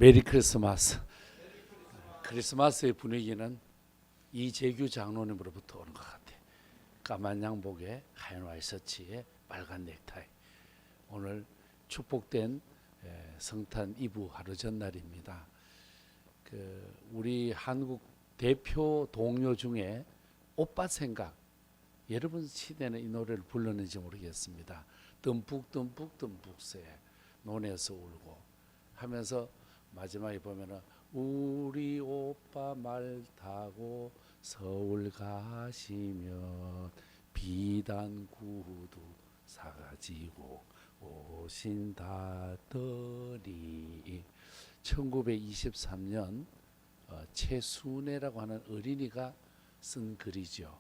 메리 크리스마스. 크리스마스의 분위기는 이재규 장로님으로부터 오는 것 같아. 까만 양복에 하얀 와이셔츠에 빨간 넥타이. 오늘 축복된 성탄 이브 하루 전날입니다. 우리 한국 대표 동요 중에 오빠 생각, 여러분 시대는 이 노래를 불렀는지 모르겠습니다. 듬뿍 듬뿍 듬뿍새 논에서 울고 하면서 마지막에 보면은 우리 오빠 말 타고 서울 가시면 비단 구두 사가지고 오신다더니 1923년 최순애라고 하는 어린이가 쓴 글이죠.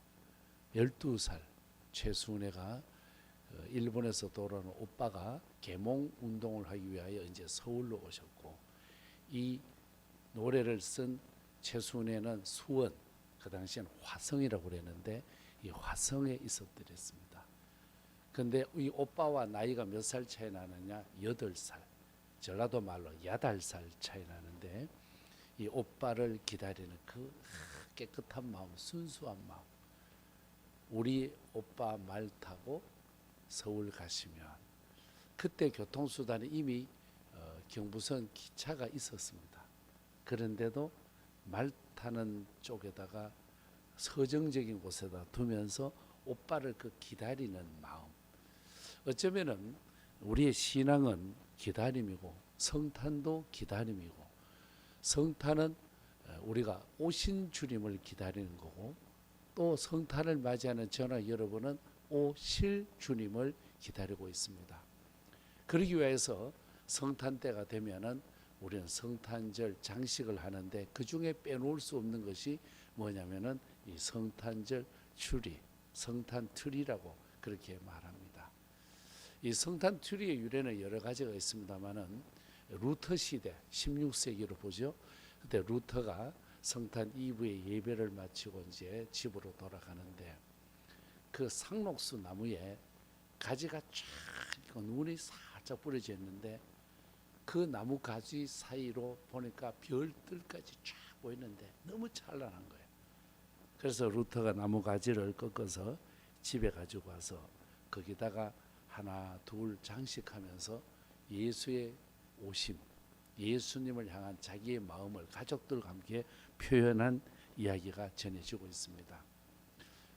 12살 최순애가 일본에서 돌아온 오빠가 계몽 운동을 하기 위하여 이제 서울로 오셨고, 이 노래를 쓴 최순애는 수원, 그 당시엔 화성이라고 그랬는데 이 화성에 있었더랬습니다. 근데 이 오빠와 나이가 몇 살 차이 나느냐? 8살. 전라도 말로 8살 차이 나는데 이 오빠를 기다리는 그 깨끗한 마음, 순수한 마음. 우리 오빠 말 타고 서울 가시면, 그때 교통수단이 이미 경부선 기차가 있었습니다. 그런데도 말 타는 쪽에다가 서정적인 곳에다 두면서 오빠를 그 기다리는 마음. 어쩌면은 우리의 신앙은 기다림이고 성탄도 기다림이고, 성탄은 우리가 오신 주님을 기다리는 거고, 또 성탄을 맞이하는 저나 여러분은 오실 주님을 기다리고 있습니다. 그러기 위해서 성탄 때가 되면은 우리는 성탄절 장식을 하는데, 그 중에 빼놓을 수 없는 것이 뭐냐면은 이 성탄절 추리, 성탄 트리라고 그렇게 말합니다. 이 성탄 트리의 유래는 여러 가지가 있습니다만은 루터 시대 16세기로 보죠. 그때 루터가 성탄 이브의 예배를 마치고 이제 집으로 돌아가는데, 그 상록수 나무에 가지가 쫙 눈이 살짝 뿌려져 있는데, 그 나무 가지 사이로 보니까 별들까지 쫙 보이는데 너무 찬란한 거예요. 그래서 루터가 나무 가지를 꺾어서 집에 가지고 와서 거기다가 하나 둘 장식하면서 예수의 오심, 예수님을 향한 자기의 마음을 가족들과 함께 표현한 이야기가 전해지고 있습니다.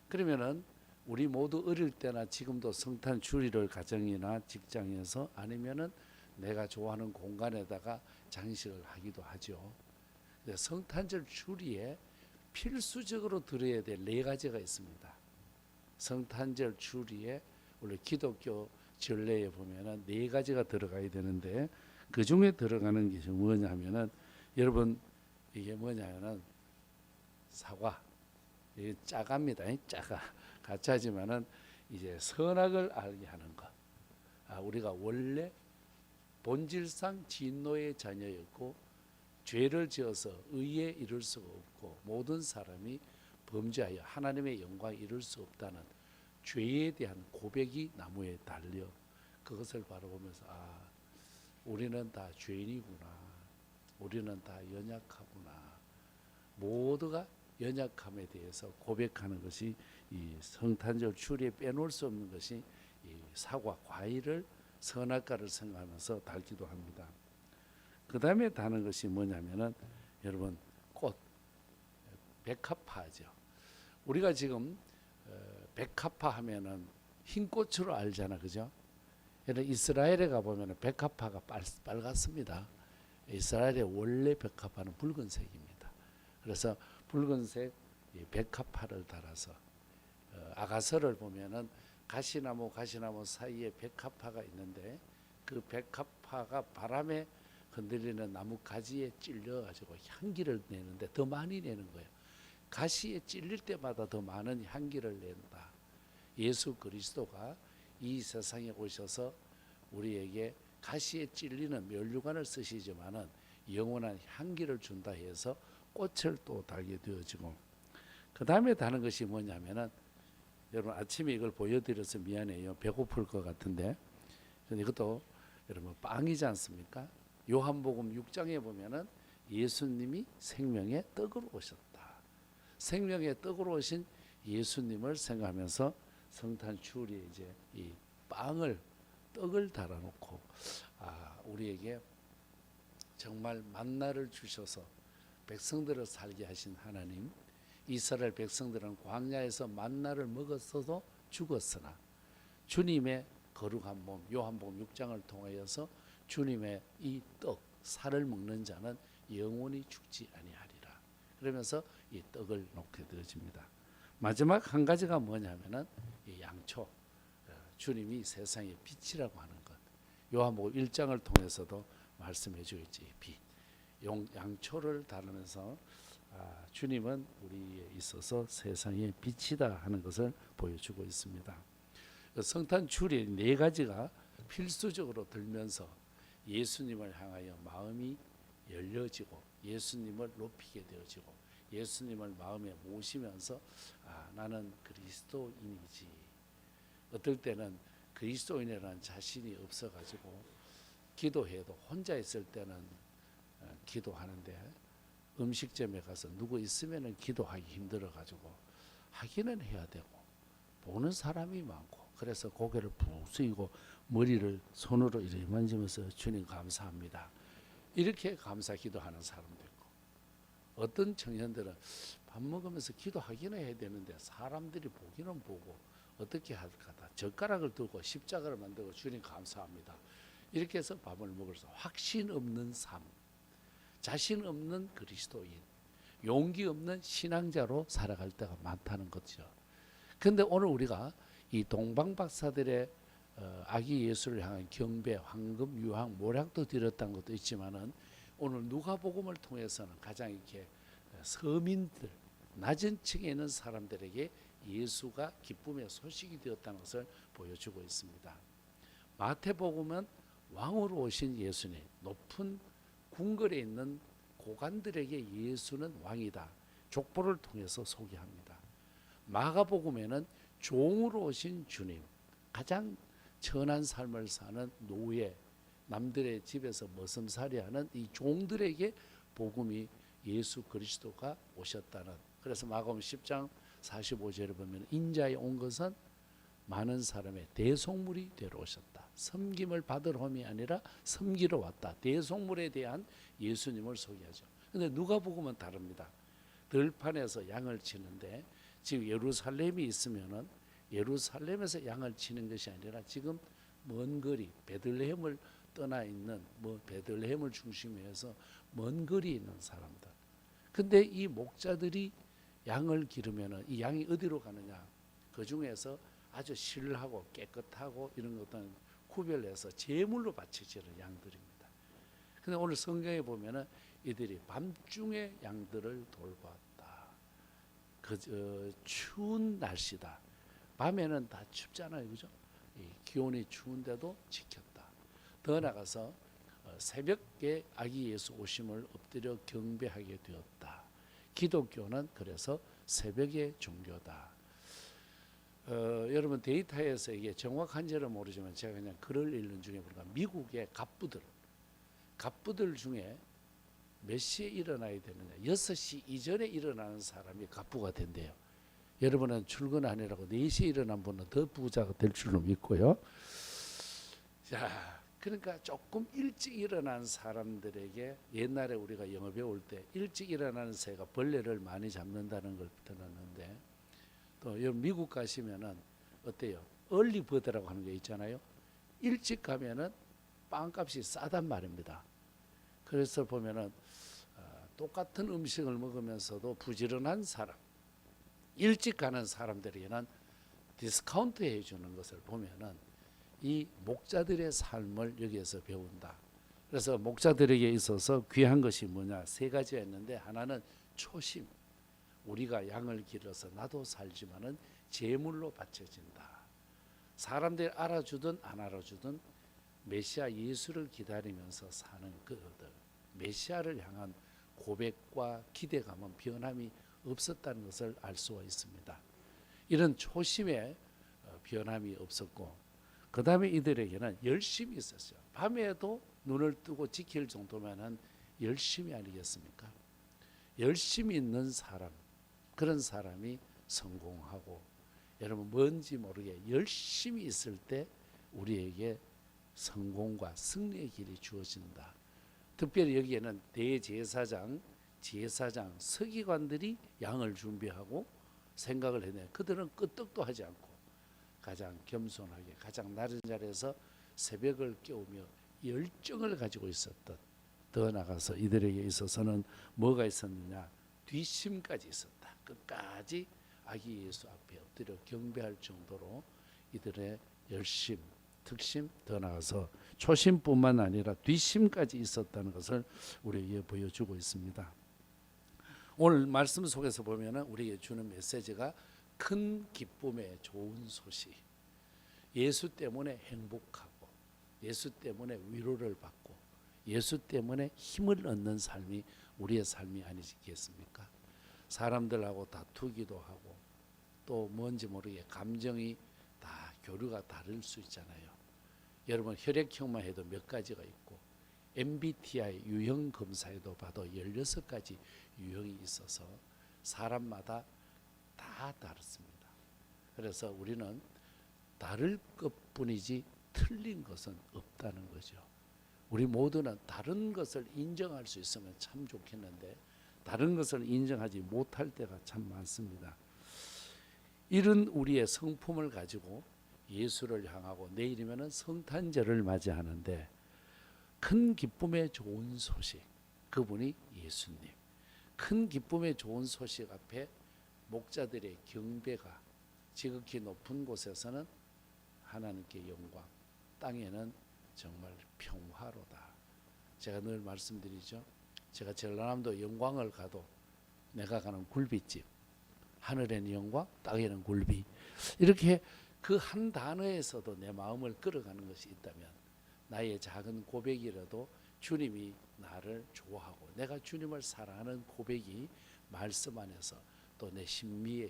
그러면은 우리 모두 어릴 때나 지금도 성탄 주리를 가정이나 직장에서 아니면은 내가 좋아하는 공간에다가 장식을 하기도 하죠. 성탄절 주리에 필수적으로 들어야 될 4가지가 있습니다. 성탄절 주리에 원래 기독교 전례에 보면은 4가지가 들어가야 되는데, 그 중에 들어가는 것이 뭐냐면은, 여러분 이게 뭐냐면은 사과, 이게 짜갑니다. 짜가 가짜지만은 이제 선악을 알게 하는 것. 우리가 원래 본질상 진노의 자녀였고 죄를 지어서 의에 이를 수가 없고 모든 사람이 범죄하여 하나님의 영광에 이를 수 없다는 죄에 대한 고백이 나무에 달려, 그것을 바라보면서 우리는 다 죄인이구나, 우리는 다 연약하구나, 모두가 연약함에 대해서 고백하는 것이 이 성탄절 추리에 빼놓을 수 없는 것이 이 사과, 과일을 선악과를 생각하면서 달기도 합니다. 그 다음에 다는 것이 뭐냐면은 여러분 꽃, 백합화죠. 우리가 지금 백합화 하면은 흰 꽃으로 알잖아, 그죠? 이스라엘에 가보면 백합화가 빨갛습니다. 이스라엘의 원래 백합화는 붉은색입니다. 그래서 붉은색 백합화를 달아서 아가서를 보면은 가시나무 사이에 백합화가 있는데, 그 백합화가 바람에 흔들리는 나무 가지에 찔려 가지고 향기를 내는데 더 많이 내는 거예요. 가시에 찔릴 때마다 더 많은 향기를 낸다. 예수 그리스도가 이 세상에 오셔서 우리에게 가시에 찔리는 면류관을 쓰시지만은 영원한 향기를 준다 해서 꽃을 또 달게 되어지고, 그 다음에 다는 것이 뭐냐면은, 여러분 아침에 이걸 보여드려서 미안해요. 배고플 것 같은데, 이것도 여러분 빵이지 않습니까? 요한복음 6장에 보면은 예수님이 생명의 떡으로 오셨다. 생명의 떡으로 오신 예수님을 생각하면서 성탄 주일에 이제 이 빵을 떡을 달아놓고 우리에게 정말 만나를 주셔서 백성들을 살게 하신 하나님, 이스라엘 백성들은 광야에서 만나를 먹었어도 죽었으나 주님의 거룩한 몸, 요한복음 6장을 통하여서 주님의 이 떡, 살을 먹는 자는 영원히 죽지 아니하리라. 그러면서 이 떡을 놓게 되어집니다. 마지막 한 가지가 뭐냐면은 이 양초, 주님이 세상의 빛이라고 하는 것. 요한복음 1장을 통해서도 말씀해 주겠지. 빛, 양초를 다루면서 주님은 우리에 있어서 세상의 빛이다 하는 것을 보여주고 있습니다. 성탄 주일에 네 가지가 필수적으로 들면서 예수님을 향하여 마음이 열려지고 예수님을 높이게 되어지고 예수님을 마음에 모시면서 나는 그리스도인이지. 어떨 때는 그리스도인이라는 자신이 없어가지고 기도해도 혼자 있을 때는 기도하는데 음식점에 가서 누구 있으면 기도하기 힘들어가지고 하기는 해야 되고 보는 사람이 많고 그래서 고개를 푹 숙이고 머리를 손으로 이렇게 만지면서 주님 감사합니다. 이렇게 감사 기도하는 사람도 있고 어떤 청년들은 밥 먹으면서 기도하기는 해야 되는데 사람들이 보기는 보고 어떻게 할까 젓가락을 들고 십자가를 만들고 주님 감사합니다. 이렇게 해서 밥을 먹어서 확신 없는 삶, 자신 없는 그리스도인, 용기 없는 신앙자로 살아갈 때가 많다는 거죠. 그런데 오늘 우리가 이 동방 박사들의 아기 예수를 향한 경배, 황금, 유황, 모략도 드렸다는 것도 있지만은 오늘 누가복음을 통해서는 가장 이렇게 서민들, 낮은 층에 있는 사람들에게 예수가 기쁨의 소식이 되었다는 것을 보여주고 있습니다. 마태복음은 왕으로 오신 예수님, 높은 궁궐에 있는 고관들에게 예수는 왕이다. 족보를 통해서 소개합니다. 마가복음에는 종으로 오신 주님, 가장 천한 삶을 사는 노예, 남들의 집에서 머슴살이하는 이 종들에게 복음이 예수 그리스도가 오셨다는. 그래서 마가복음 10장 45절에 보면 인자에 온 것은 많은 사람의 대속물이 되러 오셨다. 섬김을 받을 홈이 아니라 섬기러 왔다. 대속물에 대한 예수님을 소개하죠. 그런데 누가복음은 다릅니다. 들판에서 양을 치는데 지금 예루살렘이 있으면은 예루살렘에서 양을 치는 것이 아니라 지금 먼 거리 베들레헴을 떠나 있는 베들레헴을 중심으로 해서 먼 거리에 있는 사람들. 근데 이 목자들이 양을 기르면은 이 양이 어디로 가느냐? 그 중에서 아주 신하고 깨끗하고 이런 것들은 구별해서 제물로 바쳐지는 양들입니다. 근데 오늘 성경에 보면은 이들이 밤중에 양들을 돌보았다. 추운 날씨다. 밤에는 다 춥잖아요, 그죠? 기온이 추운데도 지켰다. 더 나가서 새벽에 아기 예수 오심을 엎드려 경배하게 되었다. 기독교는 그래서 새벽의 종교다. 여러분 데이터에서 이게 정확한지는 모르지만 제가 그냥 글을 읽는 중에 보니까 미국의 갑부들 중에 몇 시에 일어나야 되느냐 6시 이전에 일어나는 사람이 갑부가 된대요. 여러분은 출근 아니라고 4시에 일어난 분은 더 부자가 될 줄로 믿고요. 자, 그러니까 조금 일찍 일어난 사람들에게 옛날에 우리가 영어 배울 때 일찍 일어나는 새가 벌레를 많이 잡는다는 걸 들었는데 또 미국 가시면은 어때요? 얼리 버드라고 하는 게 있잖아요. 일찍 가면은 빵값이 싸단 말입니다. 그래서 보면은 똑같은 음식을 먹으면서도 부지런한 사람, 일찍 가는 사람들에게는 디스카운트 해주는 것을 보면은 이 목자들의 삶을 여기에서 배운다. 그래서 목자들에게 있어서 귀한 것이 뭐냐? 3가지가 있는데 하나는 초심. 우리가 양을 길러서 나도 살지만은 제물로 바쳐진다. 사람들이 알아주든 안 알아주든 메시아 예수를 기다리면서 사는 그들, 메시아를 향한 고백과 기대감은 변함이 없었다는 것을 알 수가 있습니다. 이런 초심에 변함이 없었고 그 다음에 이들에게는 열심이 있었어요. 밤에도 눈을 뜨고 지킬 정도면은 열심히 아니겠습니까? 열심히 있는 사람, 그런 사람이 성공하고, 여러분 뭔지 모르게 열심히 있을 때 우리에게 성공과 승리의 길이 주어진다. 특별히 여기에는 대제사장, 제사장, 서기관들이 양을 준비하고 생각을 해내. 그들은 끄떡도 하지 않고 가장 겸손하게 가장 낮은 자리에서 새벽을 깨우며 열정을 가지고 있었던, 더 나아가서 이들에게 있어서는 뭐가 있었느냐, 뒷심까지 있었다. 끝까지 아기 예수 앞에 엎드려 경배할 정도로 이들의 열심, 특심, 더 나아가서 초심뿐만 아니라 뒷심까지 있었다는 것을 우리에게 보여주고 있습니다. 오늘 말씀 속에서 보면은 우리에게 주는 메시지가 큰 기쁨의 좋은 소식, 예수 때문에 행복하고 예수 때문에 위로를 받고 예수 때문에 힘을 얻는 삶이 우리의 삶이 아니겠습니까? 사람들하고 다투기도 하고 또 뭔지 모르게 감정이 다 교류가 다를 수 있잖아요. 여러분 혈액형만 해도 몇 가지가 있고 MBTI 유형 검사에도 봐도 16가지 유형이 있어서 사람마다 다 다릅니다. 그래서 우리는 다를 것뿐이지 틀린 것은 없다는 거죠. 우리 모두는 다른 것을 인정할 수 있으면 참 좋겠는데 다른 것을 인정하지 못할 때가 참 많습니다. 이런 우리의 성품을 가지고 예수를 향하고 내일이면 성탄절을 맞이하는데 큰 기쁨의 좋은 소식, 그분이 예수님. 큰 기쁨의 좋은 소식 앞에 목자들의 경배가 지극히 높은 곳에서는 하나님께 영광, 땅에는 정말 평화로다. 제가 늘 말씀드리죠. 제가 전라남도 영광을 가도 내가 가는 굴비집, 하늘에는 영광, 땅에는 굴비, 이렇게 그 한 단어에서도 내 마음을 끌어가는 것이 있다면 나의 작은 고백이라도 주님이 나를 좋아하고 내가 주님을 사랑하는 고백이 말씀 안에서 또 내 신비에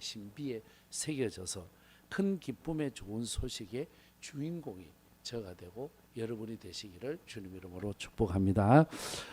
새겨져서 큰 기쁨의 좋은 소식의 주인공이 저가 되고 여러분이 되시기를 주님 이름으로 축복합니다.